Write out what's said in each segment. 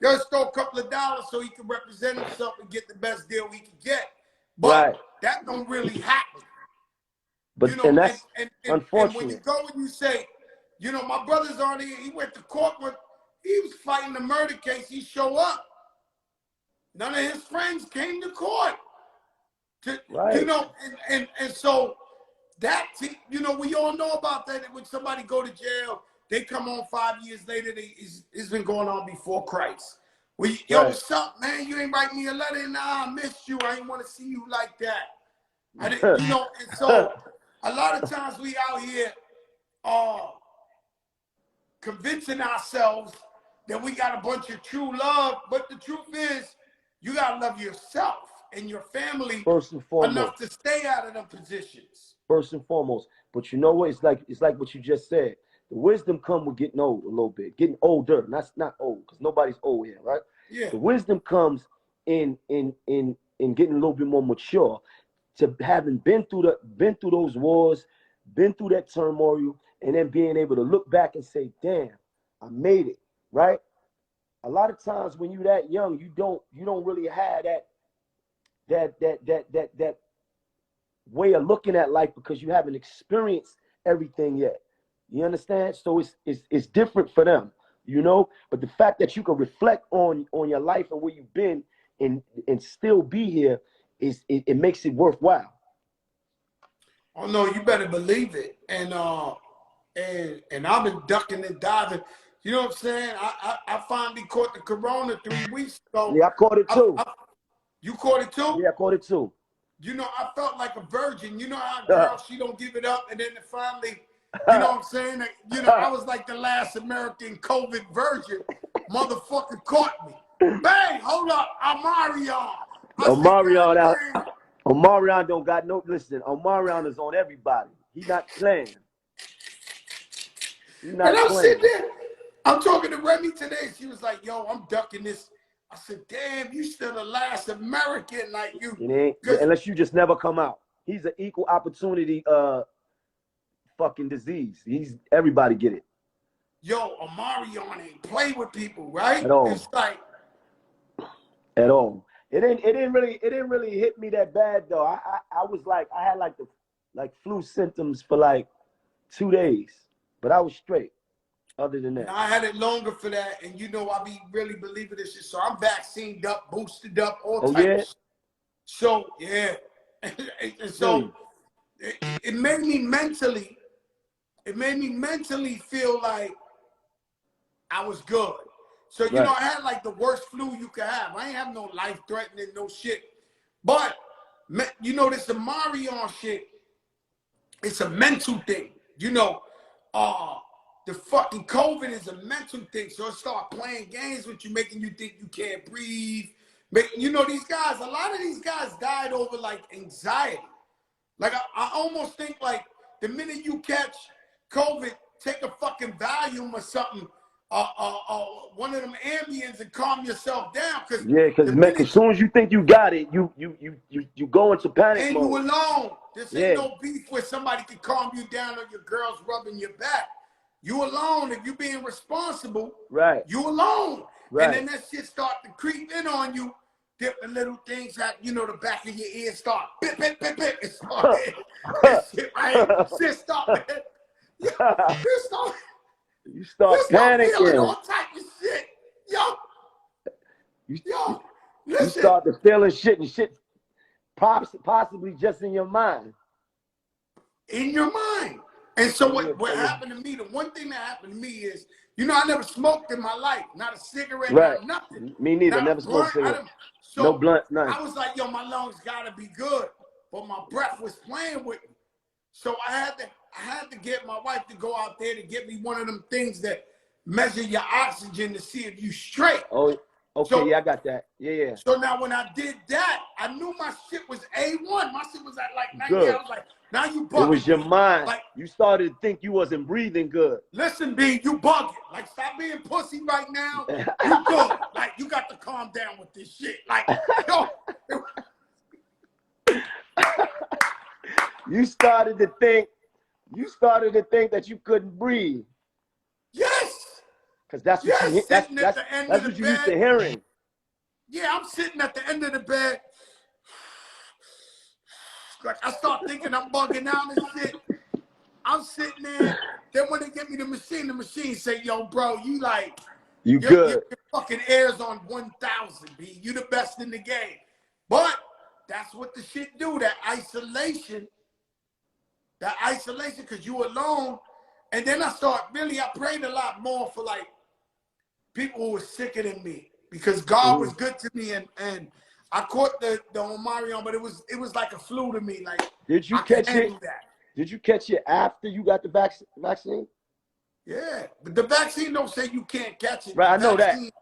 Yo, let's throw a couple of dollars so he can represent himself and get the best deal he can get. But that don't really happen. But you know, and that's unfortunate. And when you go and you say, you know, my brother's on here, he went to court with, he was fighting the murder case, he show up. None of his friends came to court. You know, and so that, you know, we all know about that. When somebody go to jail, they come on 5 years later, it's been going on before Christ. Yo, what's up, man? You ain't write me a letter, and I missed you. I ain't want to see you like that. I didn't, you know, and so a lot of times we out here convincing ourselves that we got a bunch of true love, but the truth is, you gotta love yourself and your family first and foremost enough to stay out of them positions. First and foremost, but you know what? It's like what you just said. The wisdom come with getting old a little bit, getting older. Not old, because nobody's old here, right? Yeah. The wisdom comes in getting a little bit more mature, to having been through those wars, been through that turmoil, and then being able to look back and say, "Damn, I made it." Right? A lot of times when you're that young, you don't really have that way of looking at life, because you haven't experienced everything yet. You understand? So it's different for them, you know. But the fact that you can reflect on your life and where you've been and still be here it makes it worthwhile. Oh no, you better believe it. And I've been ducking and diving. You know what I'm saying? I finally caught the corona 3 weeks ago. Yeah, I caught it too. You caught it too? Yeah, I caught it too. You know, I felt like a virgin. You know how a girl, she don't give it up, and then finally, you know what I'm saying? You know, I was like the last American COVID virgin. Motherfucker caught me. Bang, hold up, Omarion. Omarion don't got no, listen, Omarion is on everybody. He not playing. And I'm sitting there, I'm talking to Remy today. She was like, yo, I'm ducking this. I said, damn, you still the last American, like you. It ain't, unless you just never come out. He's an equal opportunity fucking disease. Everybody get it. Yo, Omarion ain't play with people, right? At all. It's like at all. It didn't really hit me that bad though. I was like, I had like the flu symptoms for like 2 days, but I was straight. Other than that, now, I had it longer for that, and you know I be really believing this shit. So I'm vaccinated up, boosted up, all types. Yeah? So yeah, and so it made me mentally. It made me mentally feel like I was good. So you know I had like the worst flu you could have. I ain't have no life threatening, no shit. But you know this Omarion shit. It's a mental thing. You know, the fucking COVID is a mental thing. So it start playing games with you, making you think you can't breathe. You know, these guys, a lot of these guys died over like anxiety. Like I almost think like the minute you catch COVID, take a fucking Valium or something, one of them Ambiens, and calm yourself down. Because as soon as you think you got it, you go into panic and mode. You alone. This ain't no beef where somebody can calm you down or your girl's rubbing your back. You alone. If you being responsible, you alone. And then that shit start to creep in on you. Different little things that, you know, the back of your ear start bip, bip, bip, bip. It start shit, right? Shit start. You start panicking. Feeling all type of shit. Yo, listen. You start to feeling shit, and shit possibly just in your mind. In your mind. And so what happened to me, the one thing that happened to me is, you know, I never smoked in my life. Not a cigarette, not nothing. Me neither. Never smoked cigarette. No blunt, nothing. I was like, yo, my lungs gotta be good. But my breath was playing with me. So I had to get my wife to go out there to get me one of them things that measure your oxygen to see if you straight. Oh, okay, so, I got that. Yeah. So now when I did that, I knew my shit was A1. My shit was at like 90. I was like, now you bugging. It was your mind. Like, you started to think you wasn't breathing good. Listen, B, you bugging. Like, stop being pussy right now. You good. Like, you got to calm down with this shit. Like, yo. You started to think that you couldn't breathe. Yes. Because that's what Yeah, you sitting at the end of that's the what you used bed. to hearing. Yeah, I'm sitting at the end of the bed. Like I start thinking I'm bugging out and shit. I'm sitting there. Then when they get me the machine say, yo, bro, you like, You your good. fucking air's on 1,000, B. You the best in the game. But that's what the shit do, that isolation, because you alone. And then I prayed a lot more for like people who were sicker than me, because God was good to me, and I caught the Omarion, but it was like a flu to me. Like, Did you I could catch it? handle that. Did you catch it after you got the vaccine? Yeah, but the vaccine don't say you can't catch it. Right, The I know that. vaccine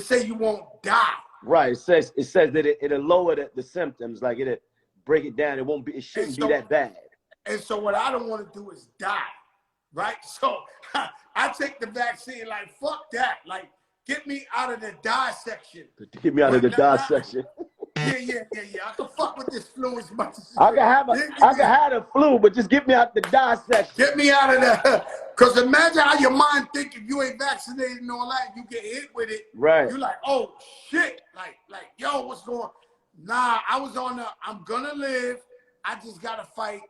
say you won't die. Right, it says that it'll lower the symptoms, like it'll break it down. It shouldn't be that bad. And so what I don't want to do is die, right? So I take the vaccine like, fuck that. Like, get me out of the die section. Get me out of the die section. Yeah. I can fuck with this flu as much as I can have the flu, but just get me out the die section. Get me out of there. Because imagine how your mind think if you ain't vaccinated and all that, you get hit with it. Right. You're like, oh, shit. Like, yo, what's going on? Nah, I was on I'm going to live. I just got to fight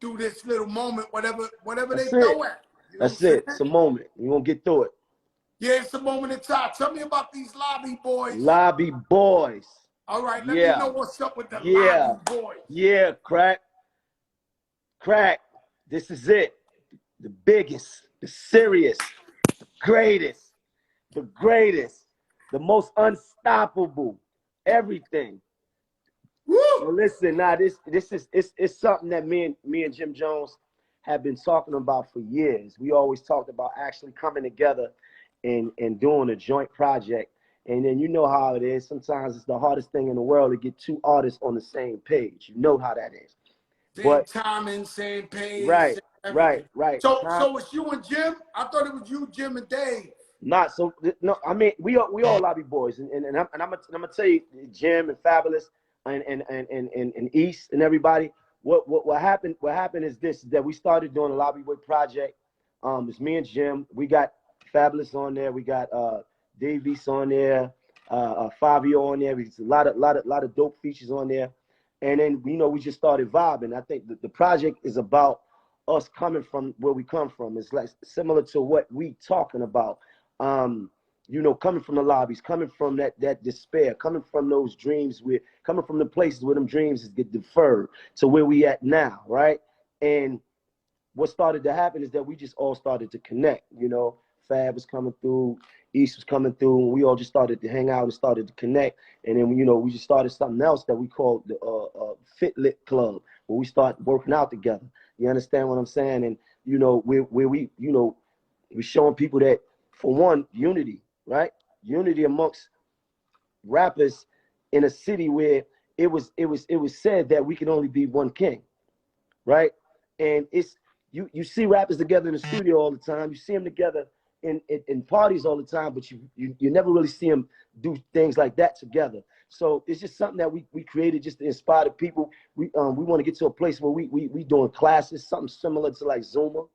through this little moment, whatever they throw at. You know That's it. It's a moment. You're going to get through it. Yeah, it's a moment in time. Tell me about these lobby boys. Lobby boys. All right, let me know what's up with the lobby boys. Yeah, crack. This is it. The biggest, the serious, the greatest, the most unstoppable, everything. Woo! Well, listen, now this is it's something that me and Jim Jones have been talking about for years. We always talked about actually coming together and doing a joint project. And then you know how it is. Sometimes it's the hardest thing in the world to get two artists on the same page. You know how that is. Same timing, same page. Right. So it's you and Jim? I thought it was you, Jim, and Dave. Not so. No, I mean we all lobby boys, and I'm gonna tell you, Jim and Fabulous and East and everybody. What happened? What happened is this: is that we started doing a lobby boy project. It's me and Jim. We got Fabulous on there. We got Davies on there. Fabio on there. There's a lot of dope features on there. And then we just started vibing. I think the project is about us coming from where we come from. It's like similar to what we talking about. Coming from the lobbies, coming from that despair, coming from those dreams, coming from the places where them dreams get deferred to where we at now, right? And what started to happen is that we just all started to connect. Fab was coming through, East was coming through, and we all just started to hang out and started to connect. And then we just started something else that we called the Fit Lit Club, where we started working out together. You understand what I'm saying? And we're showing people that, for one, unity, right? Unity amongst rappers in a city where it was said that we can only be one king, right? And it's you see rappers together in the studio all the time. You see them together in parties all the time, but you never really see them do things like that together. So it's just something that we created just to inspire the people. We want to get to a place where we doing classes, something similar to like Zumba.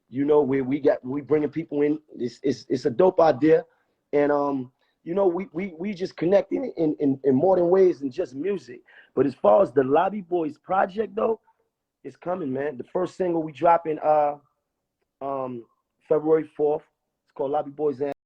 Where we bringing people in. It's a dope idea, and we just connecting in more than ways than just music. But as far as the Lobby Boys project though, it's coming, man. The first single we dropping February 4th. It's called Lobby Boys